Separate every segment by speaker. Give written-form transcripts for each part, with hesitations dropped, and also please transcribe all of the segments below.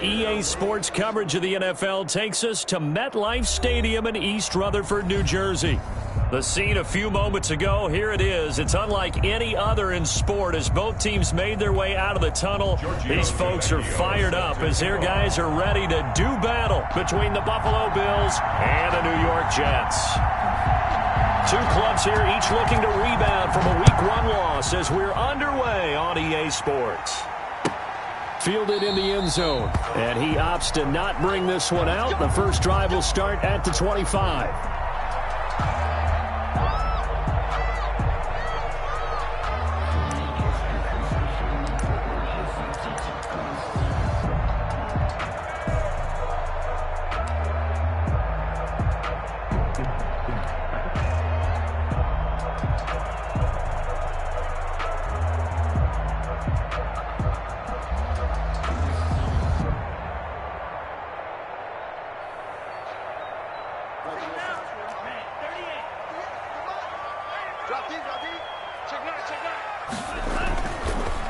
Speaker 1: EA Sports coverage of the NFL takes us to MetLife Stadium in East Rutherford, New Jersey. The scene a few moments ago, here it is. It's unlike any other in sport as both teams made their way out of the tunnel. These folks are fired up as their guys are ready to do battle between the Buffalo Bills and the New York Jets. Two clubs here, each looking to rebound from a Week 1 loss as we're underway on EA Sports. Fielded in the end zone, and he opts to not bring this one out. The first drive will start at the 25.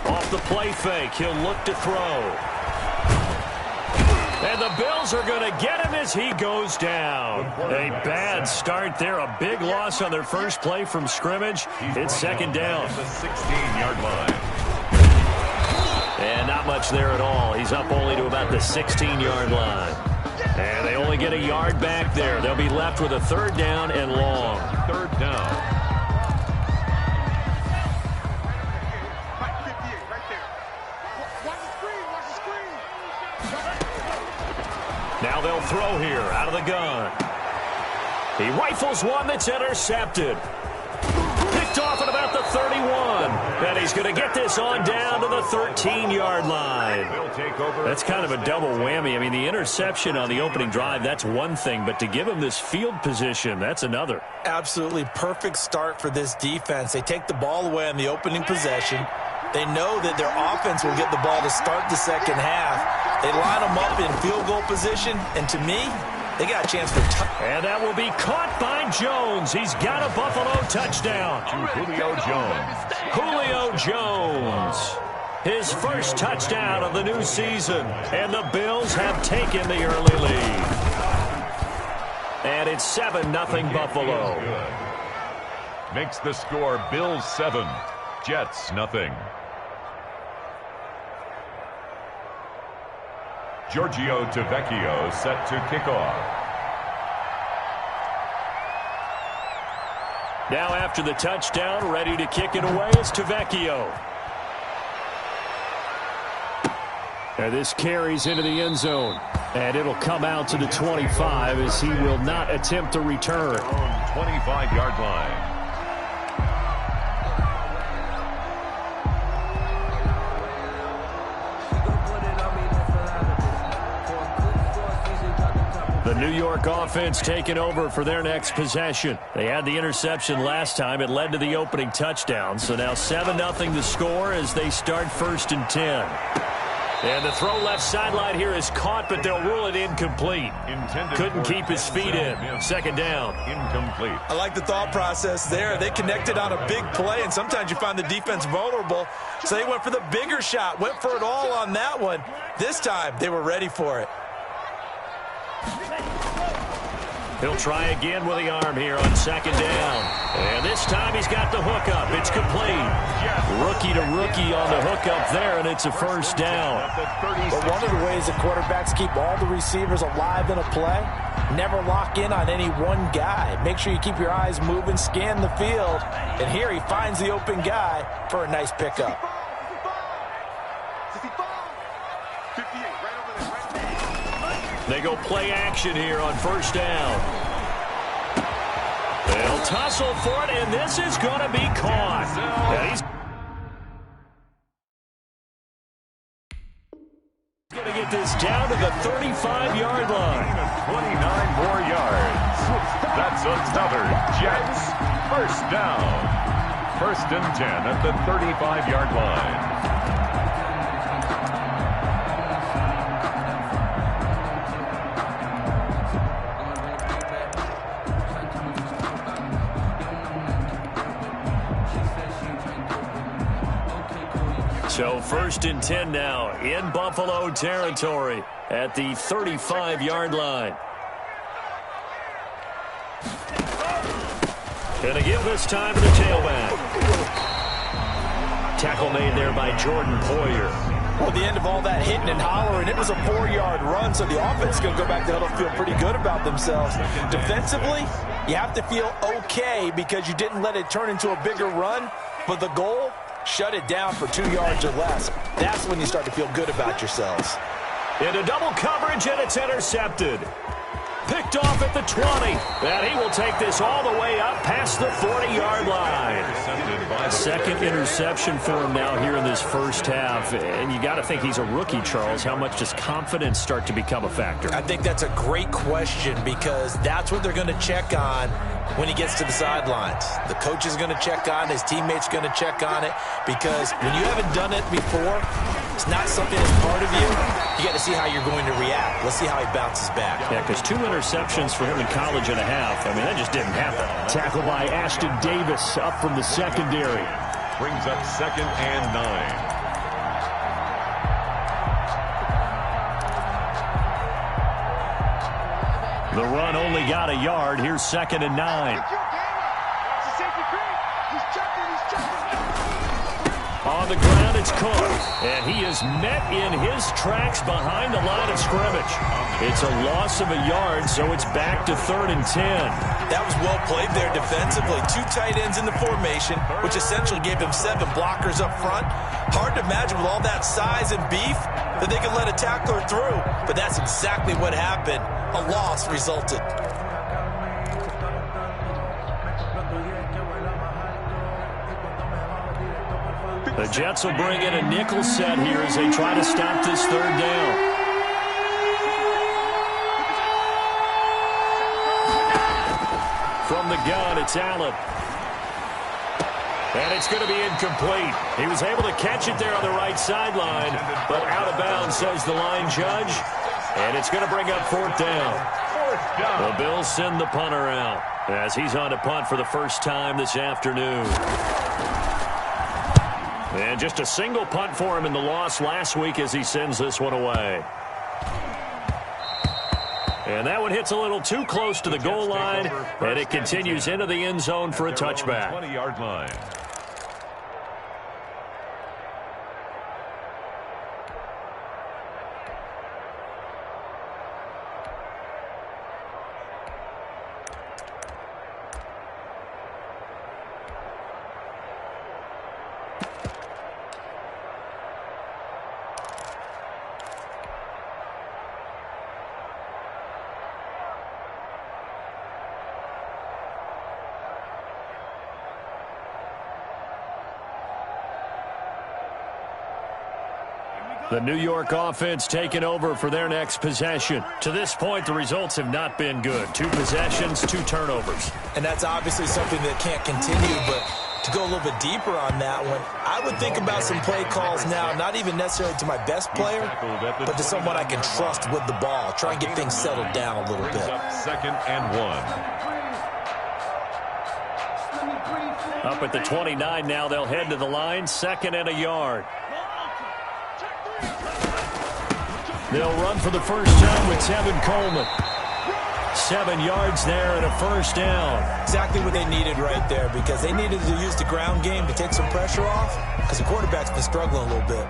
Speaker 1: Off the play fake, he'll look to throw. And the Bills are going to get him as he goes down. A bad start there, a big loss on their first play from scrimmage. It's second down.
Speaker 2: The 16-yard line.
Speaker 1: And not much there at all. He's up only to about the 16-yard line. And they only get a yard back there. They'll be left with a third down and long.
Speaker 2: Third down.
Speaker 1: Now they'll throw here out of the gun. He rifles one that's intercepted. Picked off at about the 31. And he's going to get this on down to the 13-yard line. That's kind of a double whammy. I mean, the interception on the opening drive, that's one thing. But to give him this field position, that's another.
Speaker 3: Absolutely perfect start for this defense. They take the ball away on the opening possession. They know that their offense will get the ball to start the second half. They line them up in field goal position, and to me, they got a chance for
Speaker 1: and that will be caught by Jones. He's got a Buffalo touchdown.
Speaker 2: To Julio Jones.
Speaker 1: Julio Jones. His first touchdown of the new season. And the Bills have taken the early lead. And it's 7-0 Buffalo.
Speaker 2: Makes the score Bills 7, Jets nothing. Giorgio Tavecchio set to kick off.
Speaker 1: Now after the touchdown, ready to kick it away is Tavecchio. And this carries into the end zone. And it'll come out to the 25 as he will not attempt to return.
Speaker 2: 25-yard line.
Speaker 1: The New York offense taking over for their next possession. They had the interception last time. It led to the opening touchdown. So now 7-0 the score as they start 1st and 10. And the throw left sideline here is caught, but they'll rule it incomplete. Couldn't keep his feet in. Second down.
Speaker 2: Incomplete.
Speaker 3: I like the thought process there. They connected on a big play, and sometimes you find the defense vulnerable. So they went for the bigger shot, went for it all on that one. This time, they were ready for it.
Speaker 1: He'll try again with the arm here on second down. And this time he's got the hookup. It's complete. Rookie to rookie on the hookup there, and it's a first down.
Speaker 3: But one of the ways that quarterbacks keep all the receivers alive in a play, never lock in on any one guy. Make sure you keep your eyes moving, scan the field. And here he finds the open guy for a nice pickup.
Speaker 1: They go play action here on first down. They'll tussle for it, and this is going to be caught. And he's going to get this down to the 35-yard line.
Speaker 2: 29 more yards. That's another Jets first down. 1st and 10 at the 35-yard line.
Speaker 1: So 1st and 10 now in Buffalo territory at the 35-yard line. Gonna give this time to the tailback. Tackle made there by Jordan Poyer.
Speaker 3: Well, the end of all that hitting and hollering, it was a 4-yard run, so the offense is going to go back there and feel pretty good about themselves. Defensively, you have to feel okay because you didn't let it turn into a bigger run, but the goal, shut it down for 2 yards or less. That's when you start to feel good about yourselves.
Speaker 1: Into double coverage, and it's intercepted. Picked off at the 20, and he will take this all the way up past the 40-yard line. Second interception for him now here in this first half, and you got to think he's a rookie, Charles. How much does confidence start to become a factor?
Speaker 3: I think that's a great question because that's what they're going to check on when he gets to the sidelines. The coach is going to check on it, his teammates are going to check on it, because when you haven't done it before, it's not something that's part of you. You got to see how you're going to react. Let's see how he bounces back.
Speaker 1: Yeah, because 2 interceptions for him in college and a half. I mean, that just didn't happen. Tackle by Ashton Davis up from the secondary.
Speaker 2: Brings up 2nd and 9.
Speaker 1: The run only got a yard. Here's 2nd and 9. On the ground, it's Cook, and he is met in his tracks behind the line of scrimmage. It's a loss of a yard, so it's back to 3rd and 10.
Speaker 3: That was well played there defensively. 2 tight ends in the formation, which essentially gave him 7 blockers up front. Hard to imagine with all that size and beef that they could let a tackler through, but that's exactly what happened. A loss resulted.
Speaker 1: The Jets will bring in a nickel set here as they try to stop this 3rd down. From the gun, it's Allen. And it's going to be incomplete. He was able to catch it there on the right sideline, but out of bounds, says the line judge. And it's going to bring up 4th down. The Bills send the punter out as he's on to punt for the first time this afternoon. And just a single punt for him in the loss last week as he sends this one away. And that one hits a little too close to the goal line, and it continues into the end zone for a touchback.
Speaker 2: 20-yard line.
Speaker 1: The New York offense taking over for their next possession. To this point, the results have not been good. 2 possessions, 2 turnovers.
Speaker 3: And that's obviously something that can't continue, but to go a little bit deeper on that one, I would think about some play calls now, not even necessarily to my best player, but to someone I can trust with the ball. Try and get things settled down a little bit.
Speaker 2: 2nd and 1.
Speaker 1: Up at the 29 now, they'll head to the line. 2nd and a yard. They'll run for the first time with Tevin Coleman. 7 yards there and a first down.
Speaker 3: Exactly what they needed right there, because they needed to use the ground game to take some pressure off, because the quarterback's been struggling a little bit.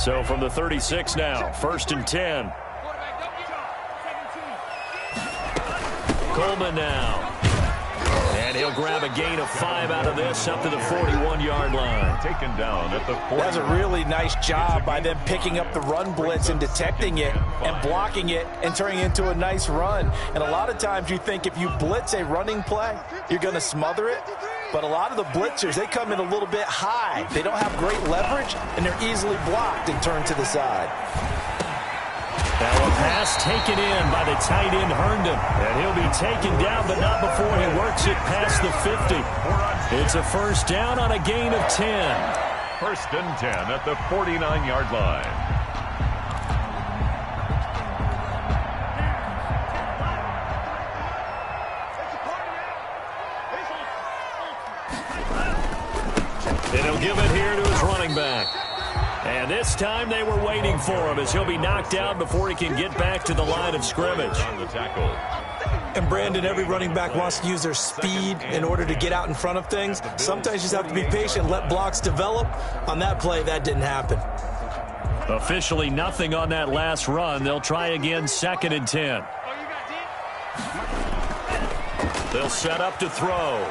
Speaker 1: So from the 36 now, 1st and 10. Coleman now. And he'll grab a gain of 5 out of this up to the 41-yard line.
Speaker 2: Taken down at the 40.
Speaker 3: That was a really nice job by them picking up the run blitz and detecting it and blocking it and turning it into a nice run. And a lot of times you think if you blitz a running play, you're going to smother it. But a lot of the blitzers, they come in a little bit high. They don't have great leverage, and they're easily blocked and turned to the side.
Speaker 1: Now a pass taken in by the tight end Herndon. And he'll be taken down, but not before he works it past the 50. It's a first down on a gain of 10.
Speaker 2: First and 10 at the 49-yard line.
Speaker 1: And he'll give it here to his running back. And this time they were waiting for him as he'll be knocked out before he can get back to the line of scrimmage.
Speaker 2: On the tackle.
Speaker 3: And Brandon, every running back wants to use their speed in order to get out in front of things. Sometimes you just have to be patient, let blocks develop. On that play, that didn't happen.
Speaker 1: Officially nothing on that last run. They'll try again, 2nd and 10. They'll set up to throw.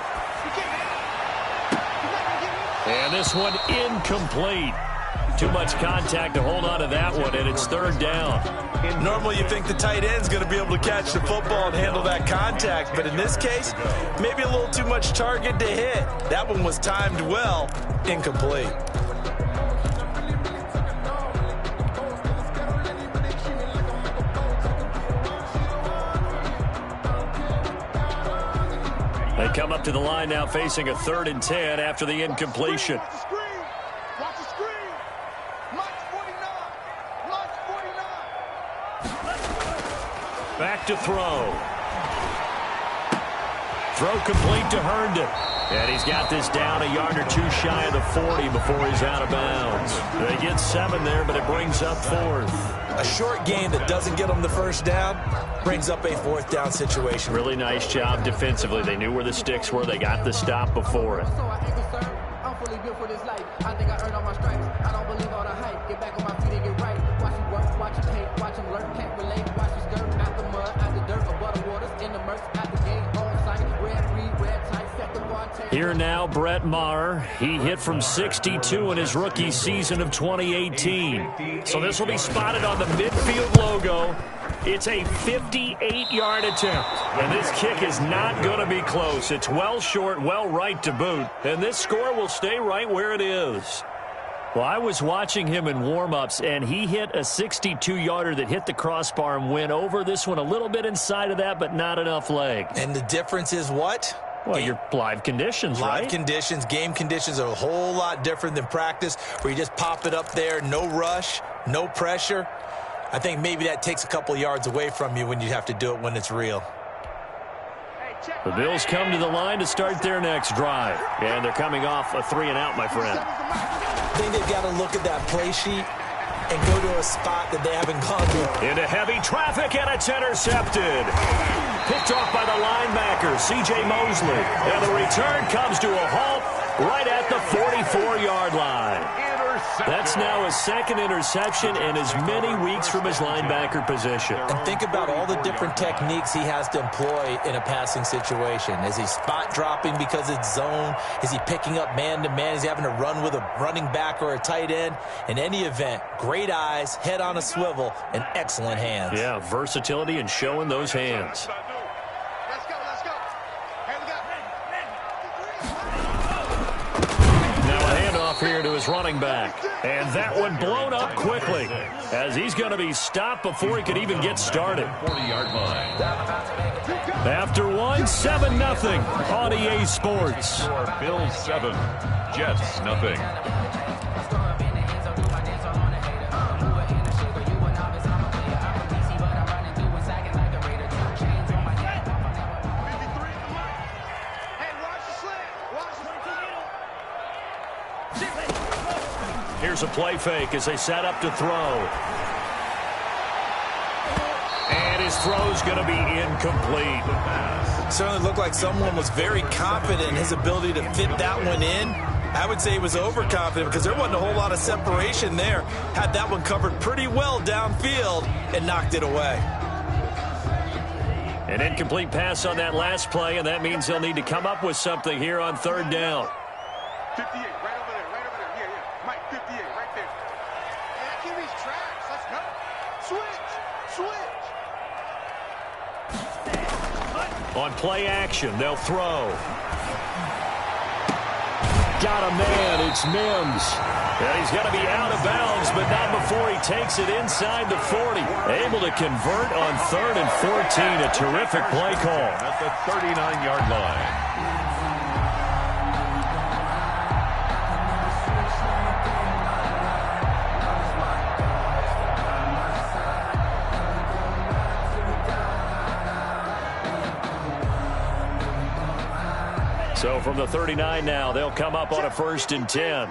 Speaker 1: And this one incomplete. Too much contact to hold on to that one, and it's 3rd down.
Speaker 3: Normally you think the tight end's going to be able to catch the football and handle that contact, but in this case, maybe a little too much target to hit. That one was timed well, incomplete.
Speaker 1: They come up to the line now facing a 3rd and 10 after the incompletion. Back to throw. Throw complete to Herndon. And he's got this down a yard or 2 shy of the 40 before he's out of bounds. They get 7 there, but it brings up 4th.
Speaker 3: A short game that doesn't get them the first down brings up a 4th down situation.
Speaker 1: Really nice job defensively. They knew where the sticks were. They got the stop before it.
Speaker 4: I'm fully built for this life. I think I earned all my stripes. I don't believe all the hype. Get back on my feet and get right. Watch me work, watch him hate, watch him lurk, can't relate. Watch me skirt out the mud, out the dirt, above the waters, in the murks, at the game, on site, red tight, set the bar.
Speaker 1: Here now, Brett Maher. He hit from 62 in his rookie season of 2018. So this will be spotted on the midfield logo. It's a 58-yard attempt. And this kick is not going to be close. It's well short, well right to boot. And this score will stay right where it is. Well, I was watching him in warm-ups, and he hit a 62-yarder that hit the crossbar and went over. This one a little bit inside of that, but not enough leg.
Speaker 3: And the difference is what?
Speaker 1: Well, your live conditions, right?
Speaker 3: Live conditions, game conditions are a whole lot different than practice, where you just pop it up there, no rush, no pressure. I think maybe that takes a couple yards away from you when you have to do it when it's real.
Speaker 1: The Bills come to the line to start their next drive. And they're coming off a 3-and-out, my friend.
Speaker 3: I think they've got to look at that play sheet and go to a spot that they haven't gone to.
Speaker 1: Into heavy traffic, and it's intercepted. Picked off by the linebacker, C.J. Mosley. And the return comes to a halt right at the 44-yard line. That's now his 2nd interception in as many weeks from his linebacker position.
Speaker 3: And think about all the different techniques he has to employ in a passing situation. Is he spot dropping because it's zone? Is he picking up man-to-man? Is he having to run with a running back or a tight end? In any event, great eyes, head on a swivel, and excellent hands.
Speaker 1: Yeah, versatility and showing those hands. Here to his running back. And that one blown up quickly as he's going to be stopped before he could even get started.
Speaker 2: 40-yard line.
Speaker 1: After 7-0 on EA Sports.
Speaker 2: Bills 7, Jets nothing.
Speaker 1: Here's a play fake as they set up to throw. And his throw's going to be incomplete.
Speaker 3: Certainly looked like someone was very confident in his ability to fit that one in. I would say he was overconfident because there wasn't a whole lot of separation there. Had that one covered pretty well downfield and knocked it away.
Speaker 1: An incomplete pass on that last play, and that means they'll need to come up with something here on 3rd down.
Speaker 5: 58, right over there, right over there. Yeah. Mike, 58, right there. And that QB's tracks. Let's go. Switch.
Speaker 1: On play action, they'll throw. Got a man, it's Mims. And he's got to be out of bounds, but not before he takes it inside the 40. Able to convert on 3rd and 14. A terrific play call.
Speaker 2: At the 39-yard line.
Speaker 1: So from the 39 now, they'll come up on a 1st and 10.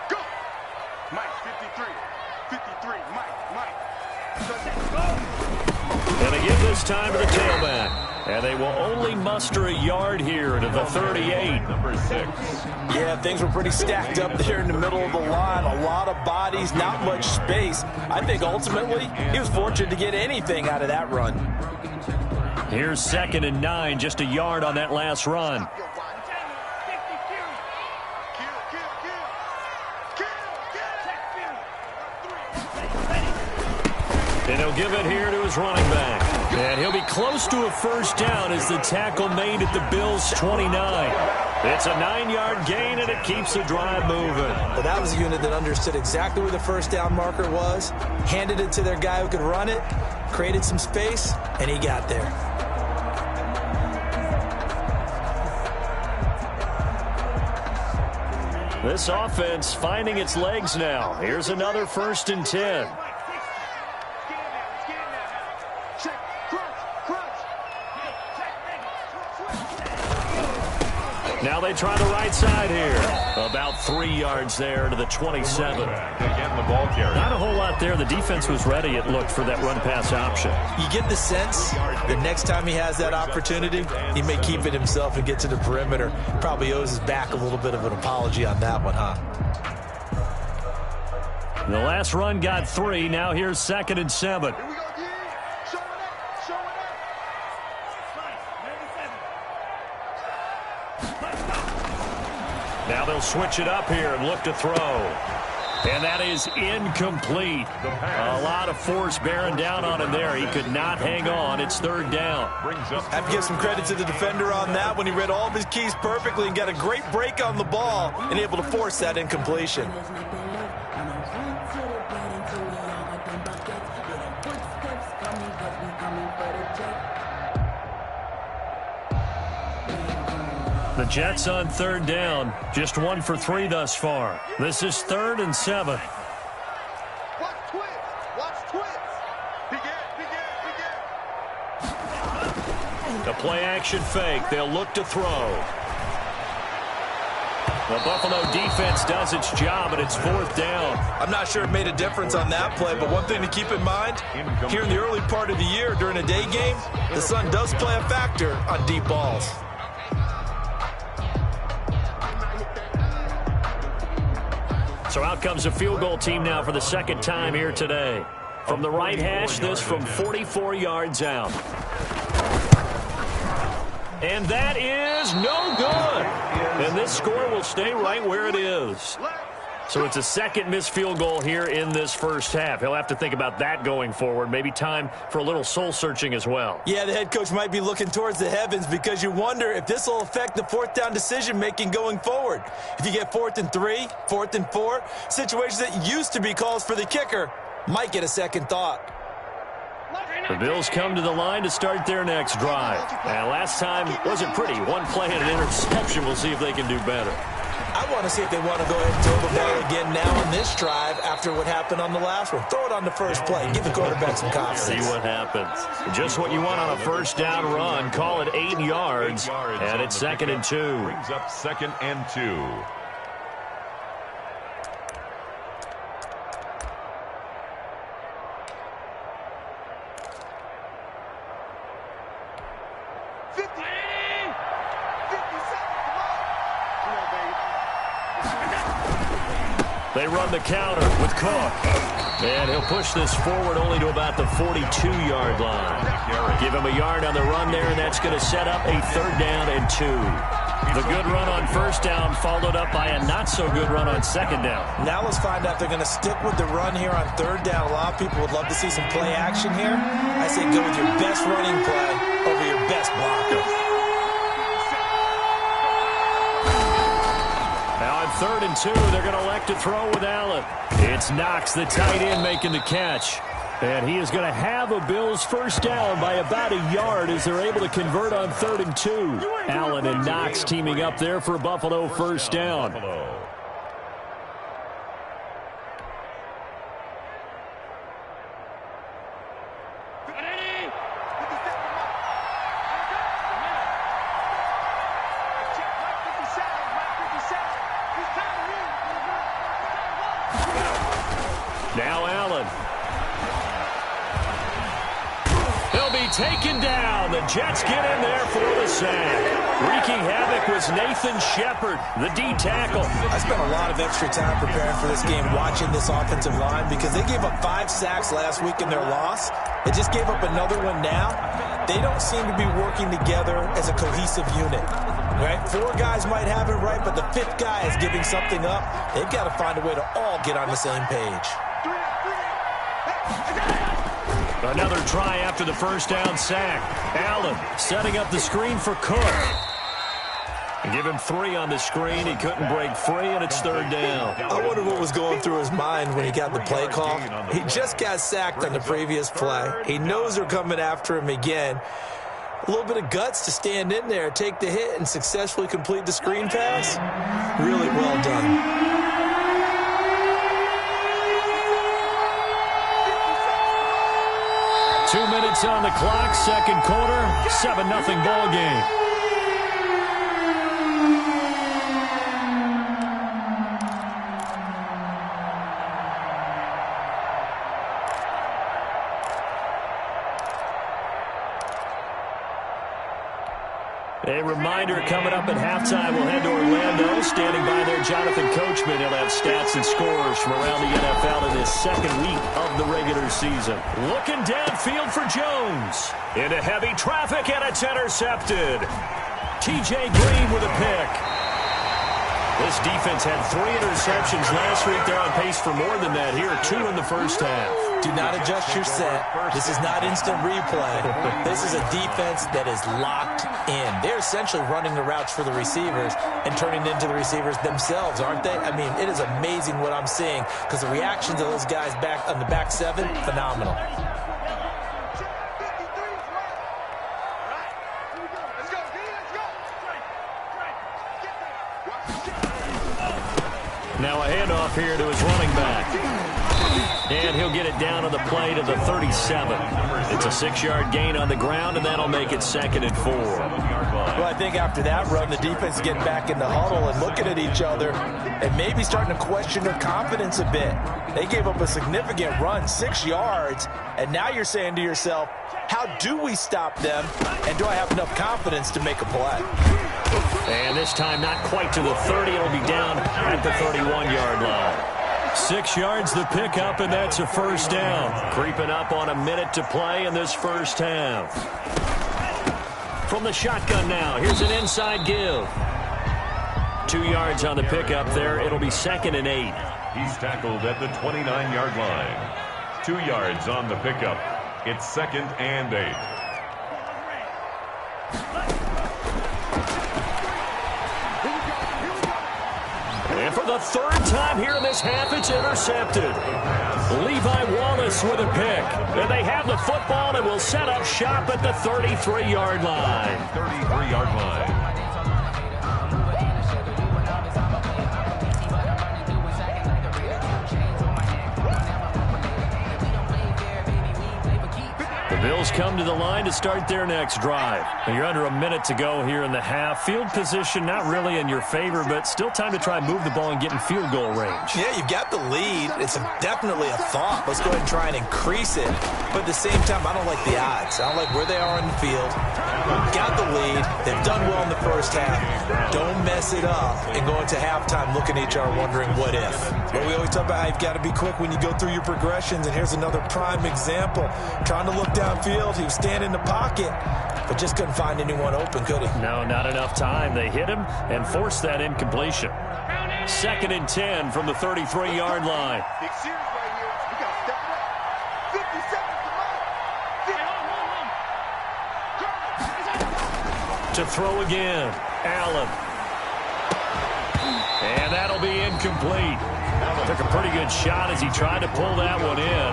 Speaker 5: Go. Mike, 53. 53. Mike.
Speaker 1: And they give this time to the tailback. And they will only muster a yard here to the 38.
Speaker 2: Number 6.
Speaker 3: Yeah, things were pretty stacked up there in the middle of the line. A lot of bodies, not much space. I think ultimately he was fortunate to get anything out of that run.
Speaker 1: Here's 2nd and 9, just a yard on that last run. And he'll give it here to his running back. And he'll be close to a 1st down as the tackle made at the Bills' 29. It's a 9-yard gain, and it keeps the drive moving.
Speaker 3: But that was a unit that understood exactly where the 1st down marker was, handed it to their guy who could run it, created some space, and he got there.
Speaker 1: This offense finding its legs now. Here's another 1st and 10. Now they try the right side here. About 3 yards there to the 27.
Speaker 2: Again, the ball carrier.
Speaker 1: Not a whole lot there. The defense was ready, it looked, for that run-pass option.
Speaker 3: You get the sense that next time he has that opportunity, he may keep it himself and get to the perimeter. Probably owes his back a little bit of an apology on that one, huh?
Speaker 1: The last run got 3. Now here's 2nd and 7.
Speaker 5: Here we go, yeah. Showing up.
Speaker 1: Now they'll switch it up here and look to throw. And that is incomplete. A lot of force bearing down on him there. He could not hang on. It's 3rd down.
Speaker 3: Have to give some credit to the defender on that when he read all of his keys perfectly and got a great break on the ball and able to force that incompletion.
Speaker 1: The Jets on 3rd down. Just 1 for 3 thus far. This is 3rd and 7.
Speaker 5: Watch twins.
Speaker 1: The play-action fake. They'll look to throw. The Buffalo defense does its job, and it's 4th down.
Speaker 3: I'm not sure it made a difference on that play, but one thing to keep in mind, here in the early part of the year during a day game, the sun does play a factor on deep balls.
Speaker 1: So out comes a field goal team now for the 2nd time here today. From the right hash, this from 44 yards out. And that is no good. And this score will stay right where it is. So it's a 2nd missed field goal here in this 1st half. He'll have to think about that going forward. Maybe time for a little soul-searching as well.
Speaker 3: Yeah, the head coach might be looking towards the heavens because you wonder if this will affect the 4th down decision-making going forward. If you get 4th and 3, 4th and 4, situations that used to be calls for the kicker might get a second thought.
Speaker 1: The Bills come to the line to start their next drive. And last time wasn't pretty. 1 play and an interception. We'll see if they can do better.
Speaker 3: I want to see if they want to go ahead and throw the ball again now on this drive after what happened on the last one. Throw it on the first play. Give the quarterback some confidence.
Speaker 1: See what happens. Just what you want on a 1st down run. Call it 8 yards. And it's 2nd and 2.
Speaker 2: Brings up 2nd and 2.
Speaker 1: They run the counter with Cook. And he'll push this forward only to about the 42-yard line. Give him a yard on the run there, and that's going to set up a 3rd down and 2. The good run on 1st down followed up by a not-so-good run on 2nd down.
Speaker 3: Now let's find out if they're going to stick with the run here on 3rd down. A lot of people would love to see some play action here. I say go with your best running play over your best blocker.
Speaker 1: Now on 3rd and 2, they're going to elect to throw with Allen. It's Knox, the tight end, making the catch. And he is going to have a Bills 1st down by about a yard as they're able to convert on 3rd and 2. Allen and Knox teaming up there for Buffalo 1st down. taken down. The Jets get in there for the sack. Wreaking havoc was Nathan Shepard, the D tackle.
Speaker 3: I spent a lot of extra time preparing for this game, watching this offensive line, because they gave up 5 sacks last week in their loss. They just gave up another one now. They don't seem to be working together as a cohesive unit. Right? 4 guys might have it right, but the 5th guy is giving something up. They've got to find a way to all get on the same page.
Speaker 1: Another try after the first down sack. Allen setting up the screen for Cook. Give him 3 on the screen. He couldn't break free, and it's 3rd down.
Speaker 3: I wonder what was going through his mind when he got the play call. He just got sacked on the previous play. He knows they're coming after him again. A little bit of guts to stand in there, take the hit, and successfully complete the screen pass. Really well done.
Speaker 1: 2 minutes on the clock, second quarter, 7-0 ball game. A reminder coming up at halftime, we'll head to Orlando. Standing by there, Jonathan Coachman. He'll have stats and scores from around the NFL in his second week of the regular season. Looking downfield for Jones. Into heavy traffic, and it's intercepted. T.J. Green with a pick. This defense had 3 interceptions last week. They're on pace for more than that here. 2 in the first half.
Speaker 3: Do not adjust your set. This is not instant replay. This is a defense that is locked in. They're essentially running the routes for the receivers and turning into the receivers themselves, aren't they? I mean, it is amazing what I'm seeing, because the reactions of those guys back on the back 7, phenomenal.
Speaker 1: Now a handoff here to his running back. And he'll get it down on the play to the 37. It's a 6-yard gain on the ground, and that'll make it 2nd and 4.
Speaker 3: Well, I think after that run, the defense is getting back in the huddle and looking at each other and maybe starting to question their confidence a bit. They gave up a significant run, 6 yards, and now you're saying to yourself, how do we stop them, and do I have enough confidence to make a play?
Speaker 1: And this time not quite to the 30. It'll be down at the 31-yard line. 6 yards the pickup, and that's a first down. Creeping up on a minute to play in this first half. From the shotgun now, here's an inside give. 2 yards on the pickup there. It'll be 2nd and 8.
Speaker 2: He's tackled at the 29-yard line. 2 yards on the pickup. It's 2nd and 8.
Speaker 1: And for the 3rd time here in this half, it's intercepted. Levi Wallace with a pick. And they have the football and will set up shop at the 33-yard line.
Speaker 2: 33-yard line.
Speaker 1: Bills come to the line to start their next drive. And you're under a minute to go here in the half. Field position not really in your favor, but still time to try and move the ball and get in field goal range.
Speaker 3: Yeah, you've got the lead. It's definitely a thought. Let's go ahead and try and increase it. But at the same time, I don't like the odds. I don't like where they are on the field. Got the lead. They've done well in the first half. Don't mess it up and go into halftime looking at each other wondering what if. But we always talk about how you've got to be quick when you go through your progressions, and here's another prime example. Trying to look downfield, he was standing in the pocket, but just couldn't find anyone open, could he?
Speaker 1: No, not enough time. They hit him and forced that incompletion. 2nd and 10 from the 33-yard line.
Speaker 5: Big series right here. We got to step it up. 50 seconds. Come on.
Speaker 1: To throw again, Allen. And that'll be incomplete. Took a pretty good shot as he tried to pull that one in.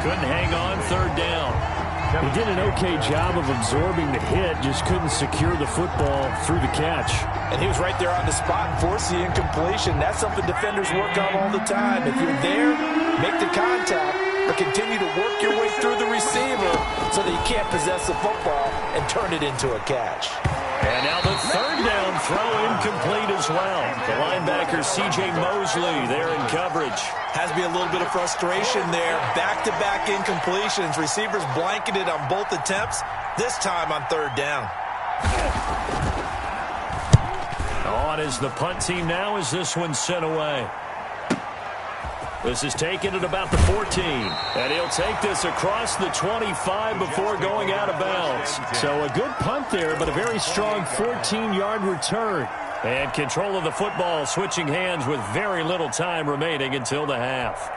Speaker 1: Couldn't hang on, 3rd down. He did an okay job of absorbing the hit, just couldn't secure the football through the catch.
Speaker 3: And he was right there on the spot and forced the incompletion. That's something defenders work on all the time. If you're there, make the contact, but continue to work your way through the receiver so that you can't possess the football and turn it into a catch.
Speaker 1: And now the third down throw incomplete as well. The linebacker C.J. Mosley there in coverage.
Speaker 3: Has to be a little bit of frustration there. Back-to-back incompletions. Receivers blanketed on both attempts, this time on third down.
Speaker 1: On is the punt team now as this one's sent away. This is taken at about the 14. And he'll take this across the 25 before going out of bounds. So a good punt there, but a very strong 14-yard return. And control of the football switching hands with very little time remaining until the half.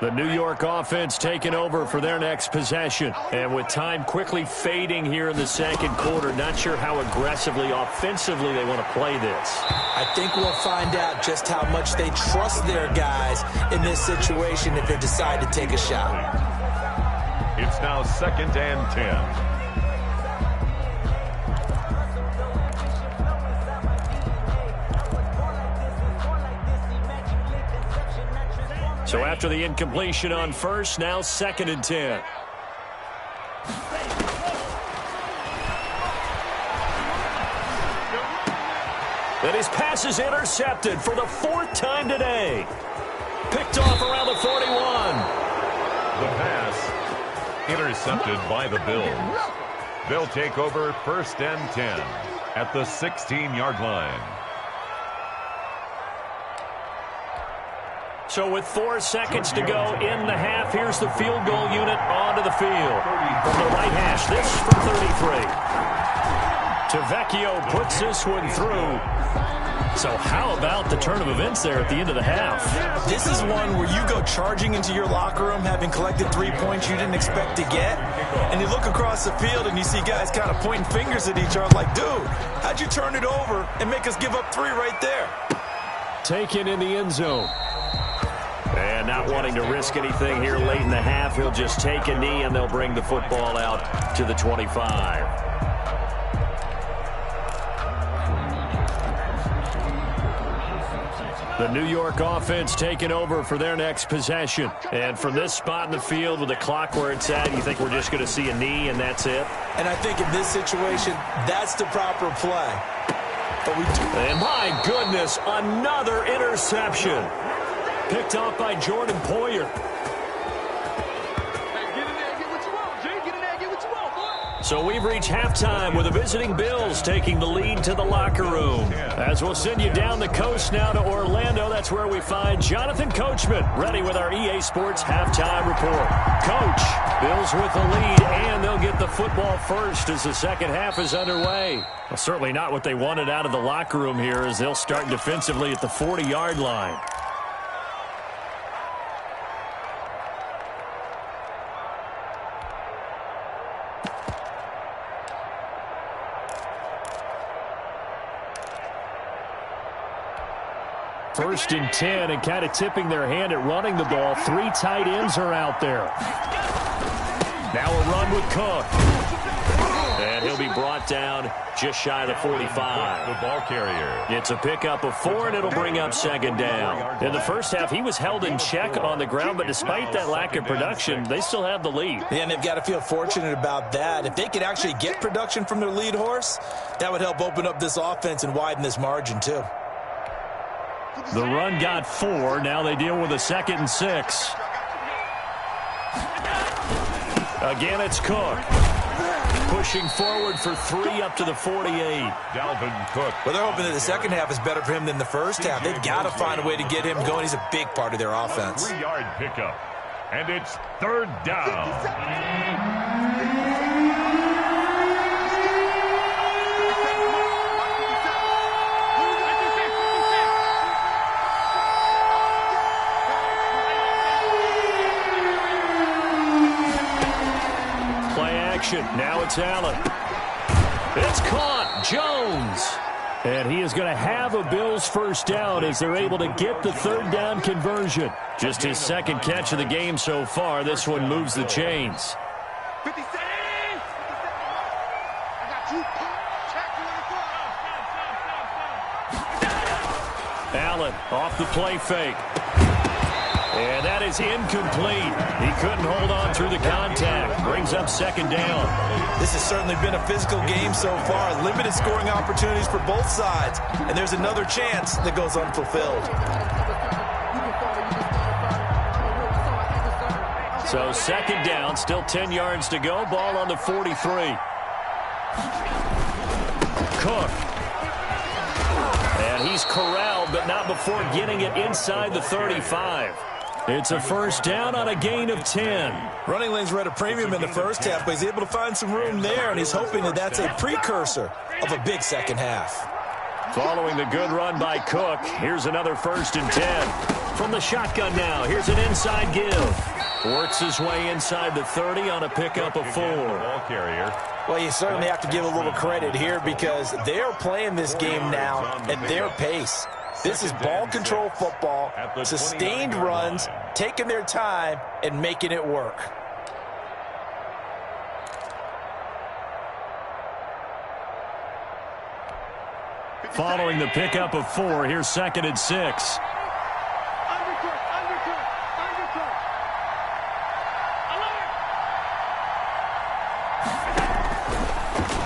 Speaker 1: The New York offense taking over for their next possession. And with time quickly fading here in the second quarter, not sure how aggressively, offensively they want to play this.
Speaker 3: I think we'll find out just how much they trust their guys in this situation if they decide to take a shot.
Speaker 2: It's now 2nd and 10.
Speaker 1: So after the incompletion on first, now 2nd and 10. And his pass is intercepted for the 4th time today. Picked off around the 41.
Speaker 2: The pass intercepted by the Bills. They'll take over 1st and 10 at the 16-yard line.
Speaker 1: So with 4 seconds to go in the half, here's the field goal unit onto the field. From the right hash, this from 33. Tavecchio puts this one through. So how about the turn of events there at the end of the half?
Speaker 3: This is one where you go charging into your locker room having collected 3 points you didn't expect to get, and you look across the field and you see guys kind of pointing fingers at each other like, dude, how'd you turn it over and make us give up 3 right there?
Speaker 1: Taken in the end zone. And not wanting to risk anything here late in the half, he'll just take a knee and they'll bring the football out to the 25. The New York offense taking over for their next possession. And from this spot in the field with the clock where it's at, you think we're just going to see a knee and that's it?
Speaker 3: And I think in this situation, that's the proper play. But we do.
Speaker 1: And my goodness, another interception. Picked off by Jordan Poyer. So we've reached halftime with the visiting Bills taking the lead to the locker room. As we'll send you down the coast now to Orlando, that's where we find Jonathan Coachman ready with our EA Sports halftime report. Coach, Bills with the lead, and they'll get the football first as the second half is underway. Well, certainly not what they wanted out of the locker room here as they'll start defensively at the 40-yard line. First and 10, and kind of tipping their hand at running the ball. 3 tight ends are out there. Now a run with Cook. And he'll be brought down just shy of the 45.
Speaker 2: The ball carrier.
Speaker 1: It's a pickup of 4, and it'll bring up 2nd down. In the first half, he was held in check on the ground, but despite that lack of production, they still have the lead.
Speaker 3: Yeah, and they've got to feel fortunate about that. If they could actually get production from their lead horse, that would help open up this offense and widen this margin, too.
Speaker 1: The run got 4. Now they deal with a 2nd and 6. Again, it's Cook. Pushing forward for 3 up to the 48.
Speaker 2: Dalvin Cook.
Speaker 3: Well, they're hoping that the second half is better for him than the first half. They've got to find a way to get him going. He's a big part of their offense.
Speaker 2: 3-yard pickup. And it's 3rd down.
Speaker 1: Now it's Allen. It's caught. Jones. And he is going to have a Bills first down as they're able to get the third down conversion. Just his second catch of the game so far. This one moves the chains.
Speaker 5: 50 seconds. I got you. Check you in the
Speaker 1: Allen off the play fake. And that is incomplete. He couldn't hold on through the contact. Brings up second down.
Speaker 3: This has certainly been a physical game so far. Limited scoring opportunities for both sides. And there's another chance that goes unfulfilled.
Speaker 1: So second down, still 10 yards to go. Ball on the 43. Cook. And he's corralled, but not before getting it inside the 35. It's a first down on a gain of 10.
Speaker 3: Running lanes were at a premium in the first half, but he's able to find some room there, and he's hoping that that's a precursor of a big second half.
Speaker 1: Following the good run by Cook, here's another first and 10. From the shotgun now, here's an inside give. Works his way inside the 30 on a pickup of 4.
Speaker 3: Well, you certainly have to give a little credit here because they're playing this game now at their pace. This is ball control football, sustained runs, taking their time, and making it work.
Speaker 1: Following the pickup of 4, here's second and 6.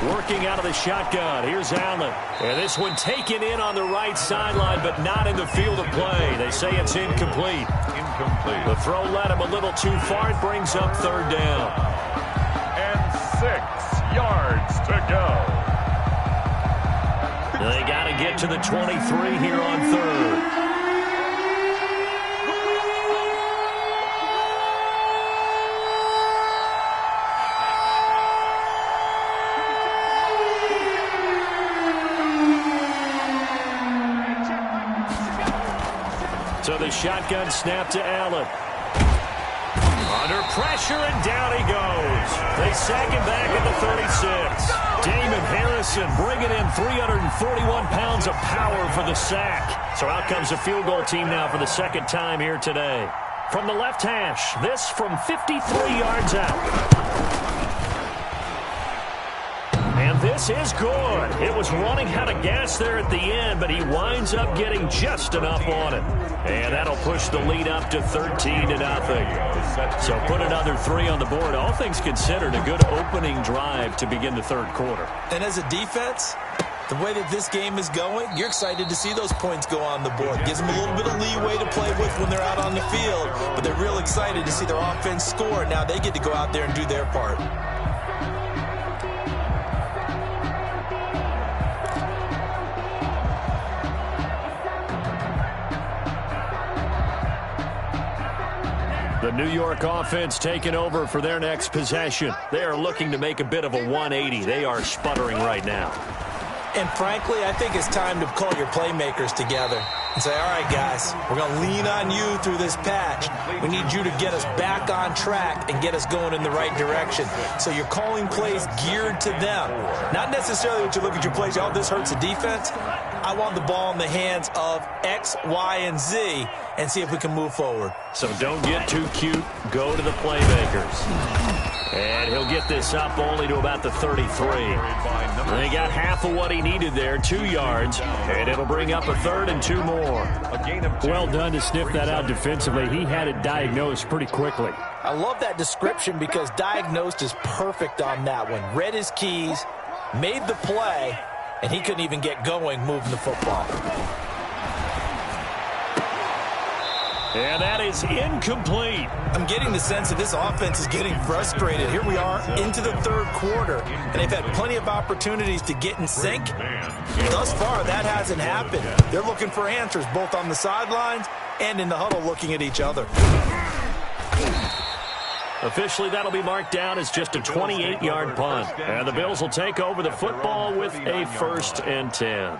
Speaker 1: Working out of the shotgun. Here's Allen. And this one taken in on the right sideline, but not in the field of play. They say it's incomplete. The throw led him a little too far. It brings up third down.
Speaker 2: And 6 yards to go.
Speaker 1: They got to get to the 23 here on third. So the shotgun snap to Allen. Under pressure, and down he goes. They sack him back at the 36. Damon Harrison bringing in 341 pounds of power for the sack. So out comes the field goal team now for the second time here today. From the left hash, this from 53 yards out. And this is good. It was running out of gas there at the end, but he winds up getting just enough on it. And that'll push the lead up to 13-0. So put another 3 on the board. All things considered, a good opening drive to begin the third quarter.
Speaker 3: And as a defense, the way that this game is going, you're excited to see those points go on the board. Gives them a little bit of leeway to play with when they're out on the field, but they're real excited to see their offense score. Now they get to go out there and do their part.
Speaker 1: The New York offense taking over for their next possession. They are looking to make a bit of a 180. They are sputtering right now.
Speaker 3: And frankly, I think it's time to call your playmakers together and say, all right, guys, we're going to lean on you through this patch. We need you to get us back on track and get us going in the right direction. So you're calling plays geared to them. Not necessarily what you look at your plays, oh, this hurts the defense. I want the ball in the hands of X, Y, and Z and see if we can move forward.
Speaker 1: So don't get too cute. Go to the playmakers. And he'll get this up only to about the 33. They got half of what he needed there, 2 yards, and it'll bring up a third and 2 more. Well done to sniff that out defensively. He had it diagnosed pretty quickly.
Speaker 3: I love that description because diagnosed is perfect on that one. Read his keys, made the play, and he couldn't even get going moving the football.
Speaker 1: And that is incomplete.
Speaker 3: I'm getting the sense that this offense is getting frustrated. Here we are into the third quarter, and they've had plenty of opportunities to get in sync. Thus far, that hasn't happened. They're looking for answers both on the sidelines and in the huddle looking at each other.
Speaker 1: Officially, that'll be marked down as just a 28-yard punt. And the Bills will take over the football with a 1st and 10.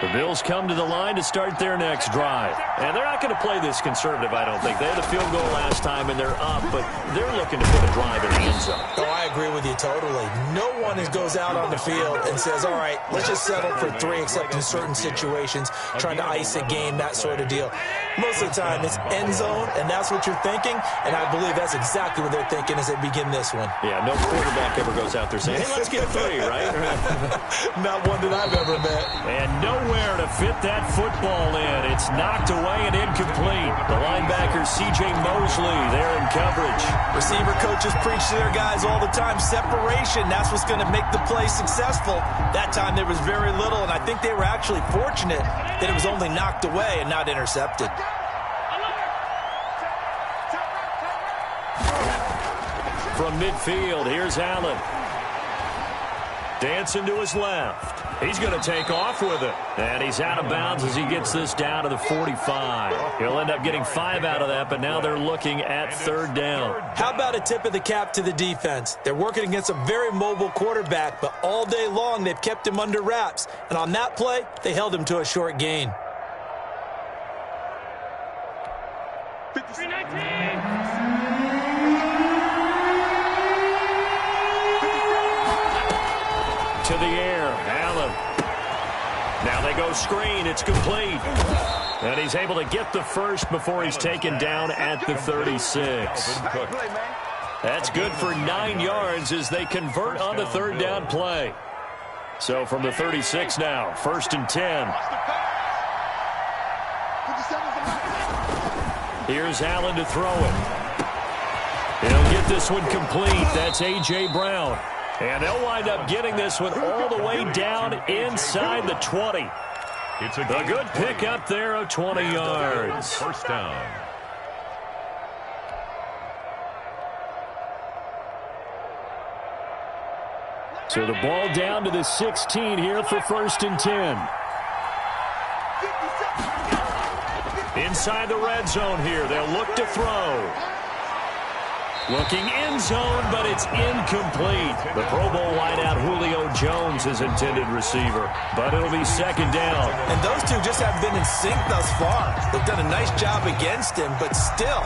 Speaker 1: The Bills come to the line to start their next drive. And they're not going to play this conservative, I don't think. They had a field goal last time, and they're up, but they're looking to put a drive in the end zone.
Speaker 3: Oh, I agree with you totally. No one goes out on the field and says, all right, let's just settle for 3, except in certain situations, trying to ice a game, that sort of deal. Most of the time, it's end zone, and that's what you're thinking, and I believe that's exactly what they're thinking as they begin this one.
Speaker 1: Yeah, no quarterback ever goes out there saying, hey, let's get 3, right?
Speaker 3: Not one that I've ever met.
Speaker 1: And nowhere to fit that football in. It's knocked away and incomplete. The linebacker, C.J. Mosley, there in coverage.
Speaker 3: Receiver coaches preach to their guys all the time. Separation, that's what's going to make the play successful. That time there was very little, and I think they were actually fortunate that it was only knocked away and not intercepted.
Speaker 1: From midfield, here's Allen. Dancing to his left. He's going to take off with it. And he's out of bounds as he gets this down to the 45. He'll end up getting 5 out of that, but now they're looking at 3rd down.
Speaker 3: How about a tip of the cap to the defense? They're working against a very mobile quarterback, but all day long they've kept him under wraps. And on that play, they held him to a short gain.
Speaker 5: 319.
Speaker 1: To the air, Allen. Now they go screen, it's complete. And he's able to get the first before he's taken down at the 36. That's good for 9 yards as they convert on the 3rd down play. So from the 36 now, 1st and 10. Here's Allen to throw it. He'll get this one complete. That's A.J. Brown. And they'll wind up getting this one all the way down inside the 20.
Speaker 2: It's a
Speaker 1: good pickup there of 20 yards.
Speaker 2: 1st down.
Speaker 1: So the ball down to the 16 here for 1st and 10. Inside the red zone here. They'll look to throw. Looking end zone, but it's incomplete. The Pro Bowl wideout Julio Jones is intended receiver, but it'll be 2nd down.
Speaker 3: And those two just have been in sync thus far. They've done a nice job against him, but still,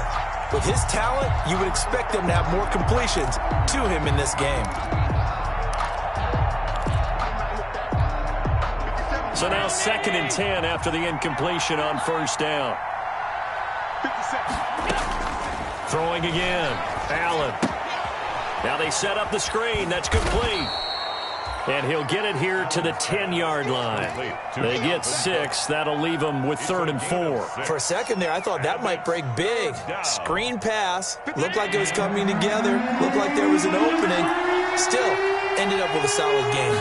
Speaker 3: with his talent, you would expect them to have more completions to him in this game.
Speaker 1: So now 2nd and 10 after the incompletion on 1st down. Throwing again. Allen. Now they set up the screen. That's complete. And he'll get it here to the 10-yard line. They get 6. That'll leave them with 3rd and 4.
Speaker 3: For a second there, I thought that might break big. Screen pass. Looked like it was coming together. Looked like there was an opening. Still, ended up with a solid game.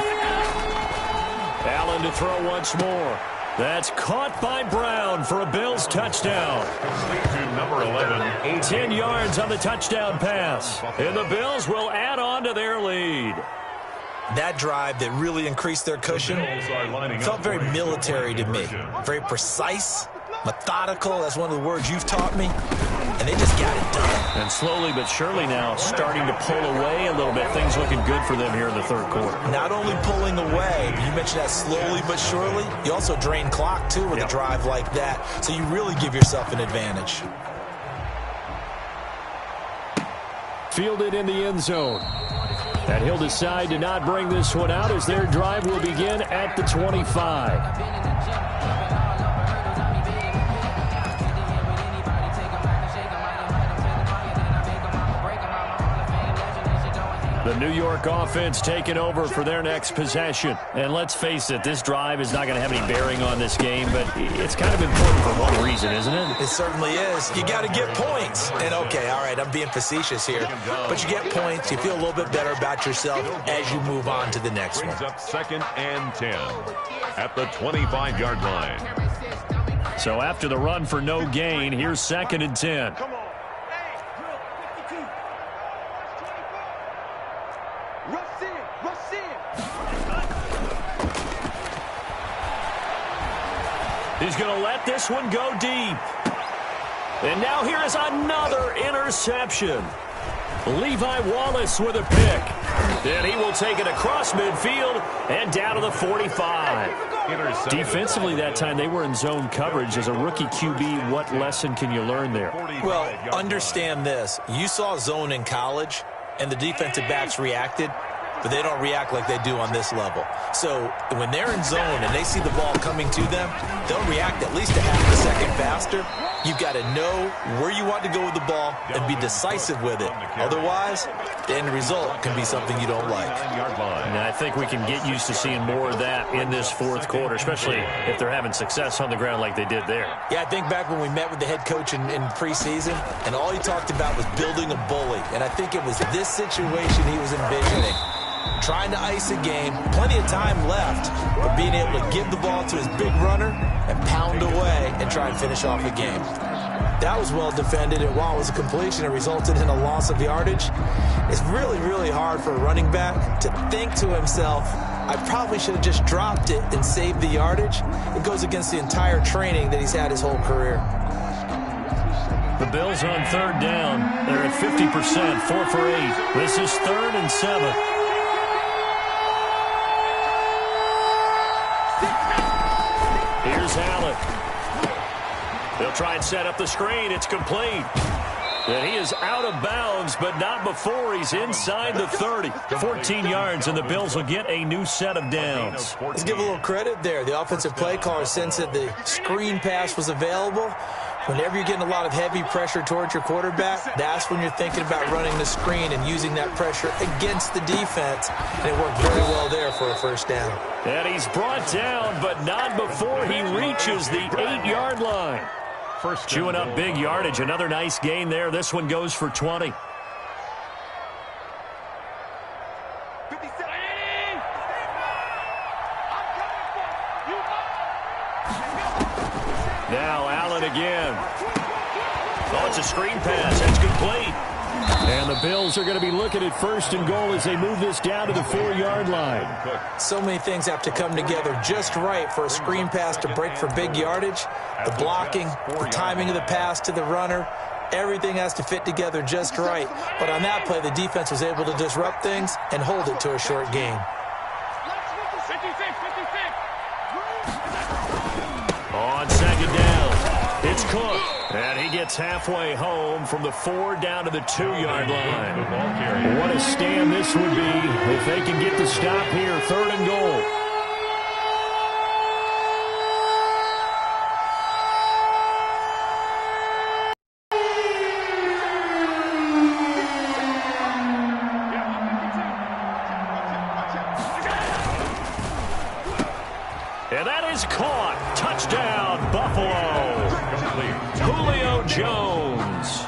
Speaker 1: Allen to throw once more. That's caught by Brown for a Bills touchdown.
Speaker 2: To number 11.
Speaker 1: 10 yards on the touchdown pass. And the Bills will add on to their lead.
Speaker 3: That drive that really increased their cushion felt very military to me. Very precise, methodical. That's one of the words you've taught me. And they just got it done.
Speaker 1: And slowly but surely now starting to pull away a little bit. Things looking good for them here in the 3rd quarter.
Speaker 3: Not only pulling away, but you mentioned that slowly but surely. You also drain clock, too, with a drive like that. So you really give yourself an advantage.
Speaker 1: Fielded in the end zone. And he'll decide to not bring this one out as their drive will begin at the 25. The New York offense taking over for their next possession. And let's face it, this drive is not going to have any bearing on this game, but it's kind of important for one reason, isn't it?
Speaker 3: It certainly is. You got to get points. And, okay, all right, I'm being facetious here. But you get points. You feel a little bit better about yourself as you move on to the next one.
Speaker 2: Brings up 2nd and 10 at the 25-yard line.
Speaker 1: So after the run for no gain, here's 2nd and 10. He's going to let this one go deep. And now here is another interception. Levi Wallace with a pick. And he will take it across midfield and down to the 45. Defensively that time, they were in zone coverage. As a rookie QB, what lesson can you learn there?
Speaker 3: Well, understand this. You saw zone in college, and the defensive backs reacted, but they don't react like they do on this level. So when they're in zone and they see the ball coming to them, they'll react at least a half a second faster. You've got to know where you want to go with the ball and be decisive with it. Otherwise, the end result can be something you don't like.
Speaker 1: And I think we can get used to seeing more of that in this fourth quarter, especially if they're having success on the ground like they did there.
Speaker 3: Yeah, I think back when we met with the head coach in preseason, and all he talked about was building a bully. And I think it was this situation he was envisioning. Trying to ice a game, plenty of time left, but being able to give the ball to his big runner and pound away and try and finish off a game. That was well defended, and while it was a completion, it resulted in a loss of yardage. It's really, really hard for a running back to think to himself, I probably should have just dropped it and saved the yardage. It goes against the entire training that he's had his whole career.
Speaker 1: The Bills on third down. They're at 50%, 4 for 8. This is 3rd and 7. Here's Allen. They'll try and set up the screen. It's complete. And he is out of bounds, but not before he's inside the 30. 14 yards, and the Bills will get a new set of downs.
Speaker 3: Let's give a little credit there. The offensive play caller sensed that the screen pass was available. Whenever you're getting a lot of heavy pressure towards your quarterback, that's when you're thinking about running the screen and using that pressure against the defense. And it worked very well there for a first down.
Speaker 1: And he's brought down, but not before he reaches the 8-yard line. Chewing up big yardage. Another nice gain there. This one goes for 20. Now Allen again. Oh, it's a screen pass. That's complete. And the Bills are going to be looking at 1st and goal as they move this down to the 4-yard line.
Speaker 3: So many things have to come together just right for a screen pass to break for big yardage. The blocking, the timing of the pass to the runner, everything has to fit together just right. But on that play, the defense was able to disrupt things and hold it to a short gain.
Speaker 1: On 2nd down, it's Cook. And he gets halfway home from the 4 down to the 2-yard line. What a stand this would be if they can get the stop here. 3rd and goal. And that is caught. Touchdown, Buffalo. Julio Jones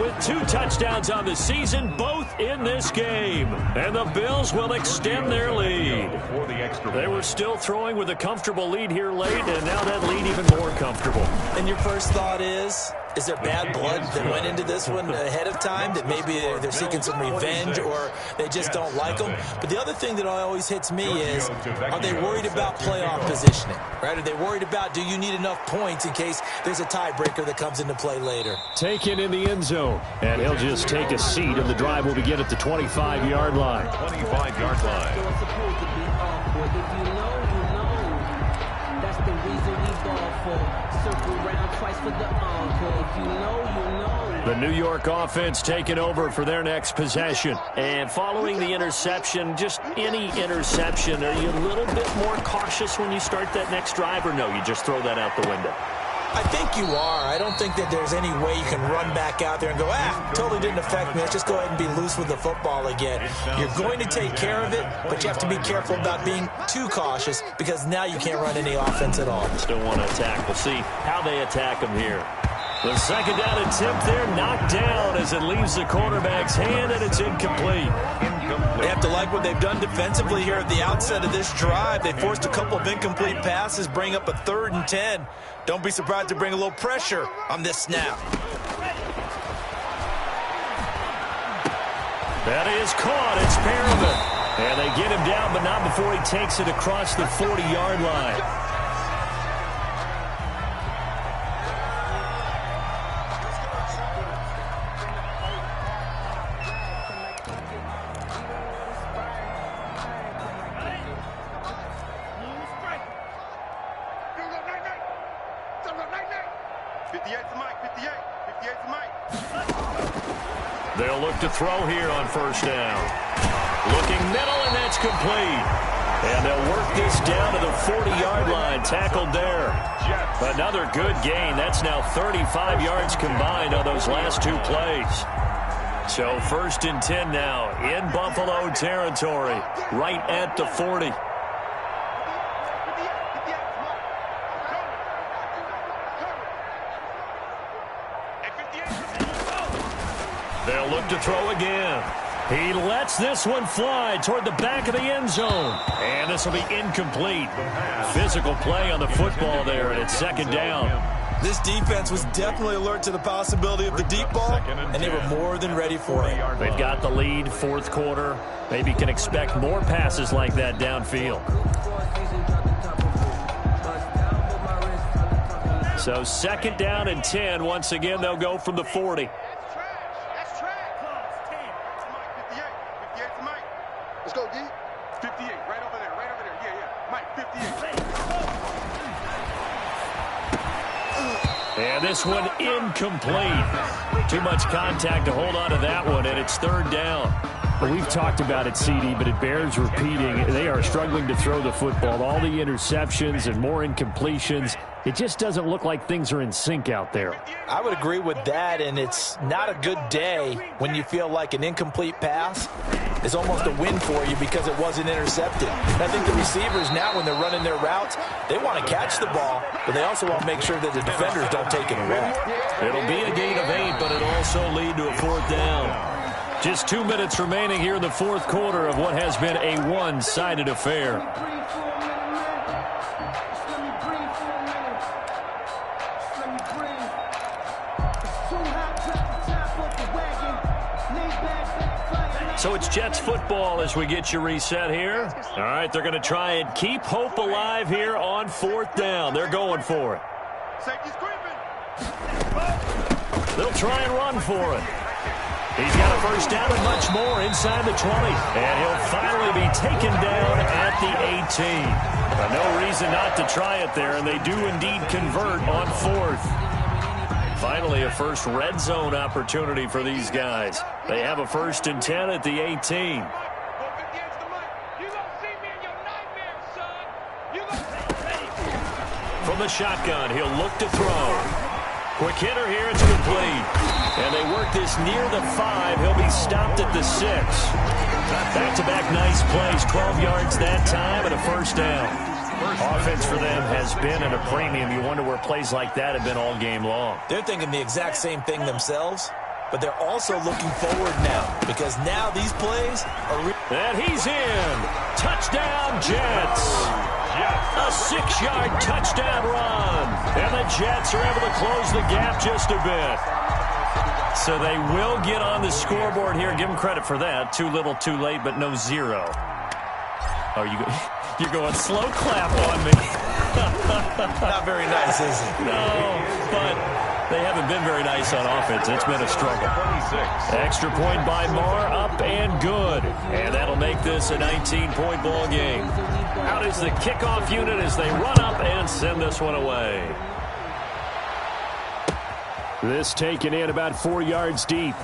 Speaker 1: with 2 touchdowns on the season, both in this game. And the Bills will extend their lead. They were still throwing with a comfortable lead here late, and now that lead even more comfortable.
Speaker 3: And your first thought is there bad blood that went into this one ahead of time, that maybe they're seeking some revenge or they just don't like them? But the other thing that always hits me is, are they worried about playoff positioning? Right? Are they worried about, do you need enough points in case there's a tiebreaker that comes into play later?
Speaker 1: Taken in the end zone, and he'll just take a seat, and the drive will begin at the 25-yard line.
Speaker 2: 25-yard line.
Speaker 4: If you know, you know. That's the reason we ball for. Circle round twice for the encore. If you know, you know.
Speaker 1: The New York offense taking over for their next possession. And following the interception, just any interception, are you a little bit more cautious when you start that next drive, or no, you just throw that out the window?
Speaker 3: I think you are. I don't think that there's any way you can run back out there and go, totally didn't affect me. Let's just go ahead and be loose with the football again. You're going to take care of it, but you have to be careful about being too cautious because now you can't run any offense at all.
Speaker 1: Still want to attack. We'll see how they attack them here. The 2nd down attempt there knocked down as it leaves the quarterback's hand, and it's incomplete.
Speaker 3: They have to like what they've done defensively here at the outset of this drive. They forced a couple of incomplete passes, bring up a 3rd and 10. Don't be surprised to bring a little pressure on this snap.
Speaker 1: That is caught. It's Perriman. And they get him down, but not before he takes it across the 40-yard line. They'll look to throw here on first down. Looking middle, and that's complete. And they'll work this down to the 40-yard line, tackled there. Another good gain. That's now 35 yards combined on those last two plays. So 1st and 10 now in Buffalo territory, right at the 40. They'll look to throw again. He lets this one fly toward the back of the end zone. And this will be incomplete. Physical play on the football there, and it's 2nd down.
Speaker 3: This defense was definitely alert to the possibility of the deep ball, and they were more than ready for it.
Speaker 1: They've got the lead, 4th quarter. Maybe can expect more passes like that downfield. So 2nd down and 10. Once again, they'll go from the 40.
Speaker 5: Let's go, D. 58, right over there, right over there. Yeah, yeah. Mike, 58.
Speaker 1: And this one incomplete. Too much contact to hold on to that one, and it's 3rd down.
Speaker 6: Well, we've talked about it, CD, but it bears repeating. They are struggling to throw the football. All the interceptions and more incompletions. It just doesn't look like things are in sync out there.
Speaker 3: I would agree with that, and it's not a good day when you feel like an incomplete pass is almost a win for you because it wasn't intercepted. And I think the receivers now, when they're running their routes, they want to catch the ball, but they also want to make sure that the defenders don't take it away.
Speaker 1: It'll be a gain of 8, but it'll also lead to a 4th down. Just 2 minutes remaining here in the 4th quarter of what has been a one-sided affair. So it's Jets football as we get you reset here. All right, they're going to try and keep hope alive here on 4th down. They're going for it.
Speaker 5: Safety's creeping.
Speaker 1: They'll try and run for it. He's got a 1st down and much more inside the 20. And he'll finally be taken down at the 18. But no reason not to try it there, and they do indeed convert on 4th. Finally, a first red zone opportunity for these guys. They have a 1st and 10 at the 18. From the shotgun, he'll look to throw. Quick hitter here, it's complete. And they work this near the 5. He'll be stopped at the 6. Back-to-back nice plays, 12 yards that time and a 1st down. Offense for them has been at a premium. You wonder where plays like that have been all game long.
Speaker 3: They're thinking the exact same thing themselves, but they're also looking forward now because now these plays are...
Speaker 1: And he's in. Touchdown, Jets. A 6-yard touchdown run. And the Jets are able to close the gap just a bit. So they will get on the scoreboard here. Give them credit for that. Too little, too late, but no 0. Oh, you're going slow clap on me.
Speaker 3: Not very nice, is it?
Speaker 1: No, but they haven't been very nice on offense. It's been a struggle. Extra point by Marr, up and good. And that'll make this a 19-point ball game. Out is the kickoff unit as they run up and send this one away.
Speaker 6: This taken in about 4 yards deep.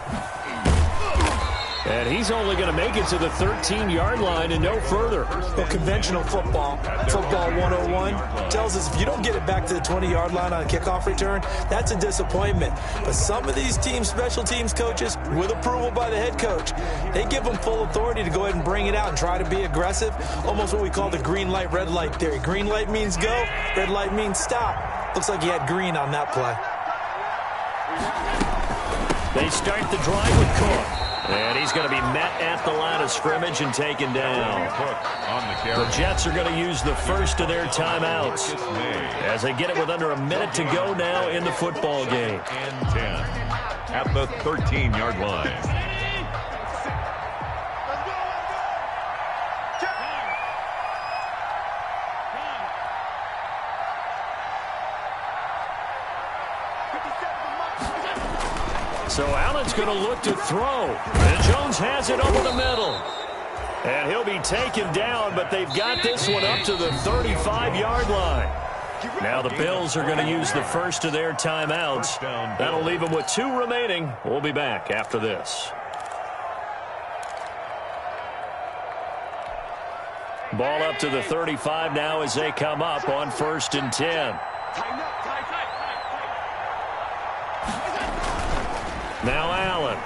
Speaker 6: And he's only going to make it to the 13-yard line and no further.
Speaker 3: Well, conventional football 101, tells us if you don't get it back to the 20-yard line on a kickoff return, that's a disappointment. But some of these teams, special teams coaches, with approval by the head coach, they give them full authority to go ahead and bring it out and try to be aggressive, almost what we call the green light, red light theory. Green light means go, red light means stop. Looks like he had green on that play.
Speaker 1: They start the drive with Cook. And he's going to be met at the line of scrimmage and taken down. The Jets are going to use the first of their timeouts as they get it with under a minute to go now in the football game.
Speaker 2: And 10 at the 13-yard line.
Speaker 1: So Allen's going to look to throw. And Jones has it over the middle. And he'll be taken down, but they've got this one up to the 35-yard line. Now the Bills are going to use the first of their timeouts. That'll leave them with 2 remaining. We'll be back after this. Ball up to the 35 now as they come up on 1st and 10. Now Allen.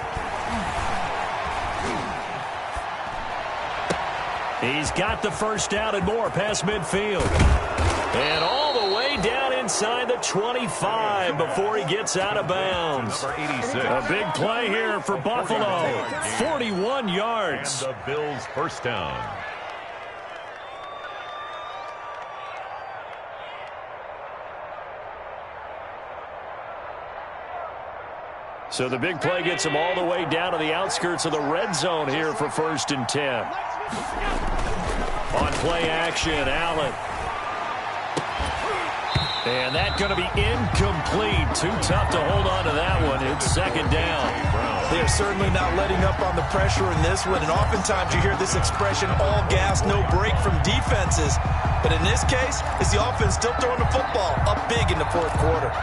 Speaker 1: He's got the first down and more past midfield. And all the way down inside the 25 before he gets out of bounds. A big play here for Buffalo. 41 yards.
Speaker 2: And the Bills' first down.
Speaker 1: So the big play gets him all the way down to the outskirts of the red zone here for 1st and 10. On play action, Allen. And that's going to be incomplete. Too tough to hold on to that one. It's 2nd down.
Speaker 3: They're certainly not letting up on the pressure in this one. And oftentimes you hear this expression, all gas, no break from defenses. But in this case, it's the offense still throwing the football up big in the 4th quarter.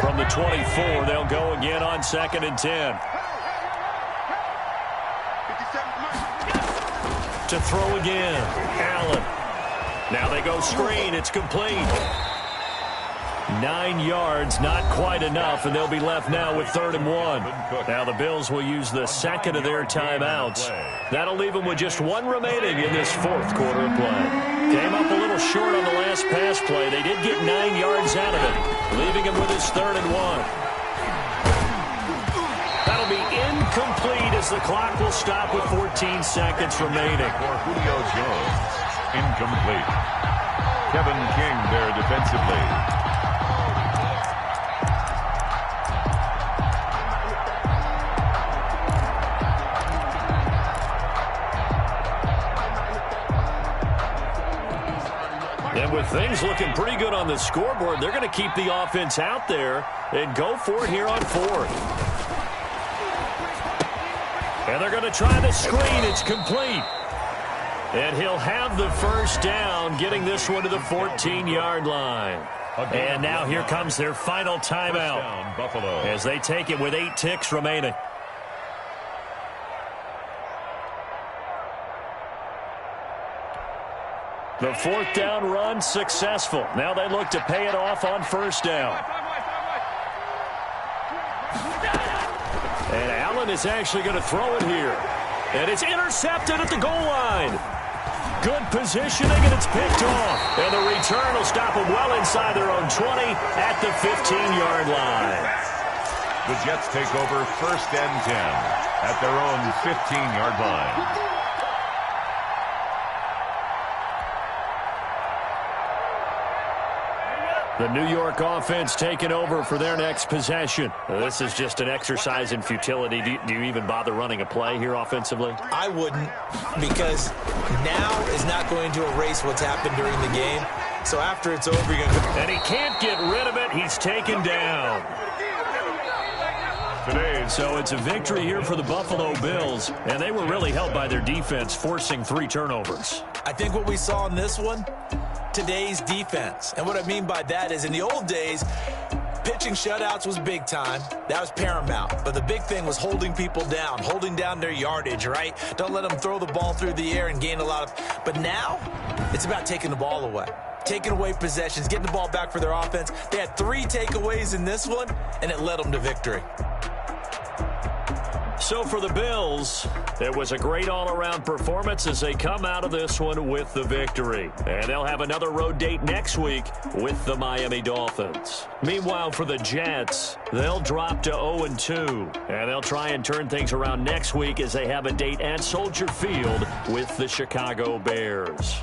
Speaker 1: From the 24, they'll go again on 2nd and 10. To throw again, Allen. Now they go screen. It's complete. 9 yards, not quite enough, and they'll be left now with 3rd and 1. Now the Bills will use the second of their timeouts. That'll leave them with just 1 remaining in this 4th quarter of play. Came up a little short on the last pass play. They did get 9 yards out of it, leaving him with his 3rd and 1. That'll be incomplete as the clock will stop with 14 seconds remaining.
Speaker 2: For Julio Jones, incomplete. Kevin King there defensively.
Speaker 1: And with things looking pretty good on the scoreboard, they're going to keep the offense out there and go for it here on 4th. And they're going to try the screen. It's complete. And he'll have the first down, getting this one to the 14-yard line. And now here comes their final timeout as they take it with 8 ticks remaining. The 4th down run successful. Now they look to pay it off on 1st down. And Allen is actually going to throw it here. And it's intercepted at the goal line. Good positioning, and it's picked off. And the return will stop them well inside their own 20 at the 15-yard line.
Speaker 2: The Jets take over 1st and 10 at their own 15-yard line.
Speaker 1: The New York offense taking over for their next possession. This is just an exercise in futility. Do you even bother running a play here offensively?
Speaker 3: I wouldn't, because now is not going to erase what's happened during the game. So after it's over, you're going to...
Speaker 1: And he can't get rid of it. He's taken down. So it's a victory here for the Buffalo Bills, and they were really helped by their defense, forcing 3 turnovers.
Speaker 3: I think what we saw in this one, today's defense. And what I mean by that is in the old days, pitching shutouts was big time. That was paramount. But the big thing was holding people down, holding down their yardage, right? Don't let them throw the ball through the air and gain a lot of... But now, it's about taking the ball away. Taking away possessions, getting the ball back for their offense. They had 3 takeaways in this one, and it led them to victory.
Speaker 1: So for the Bills, it was a great all-around performance as they come out of this one with the victory. And they'll have another road date next week with the Miami Dolphins. Meanwhile, for the Jets, they'll drop to 0-2. And they'll try and turn things around next week as they have a date at Soldier Field with the Chicago Bears.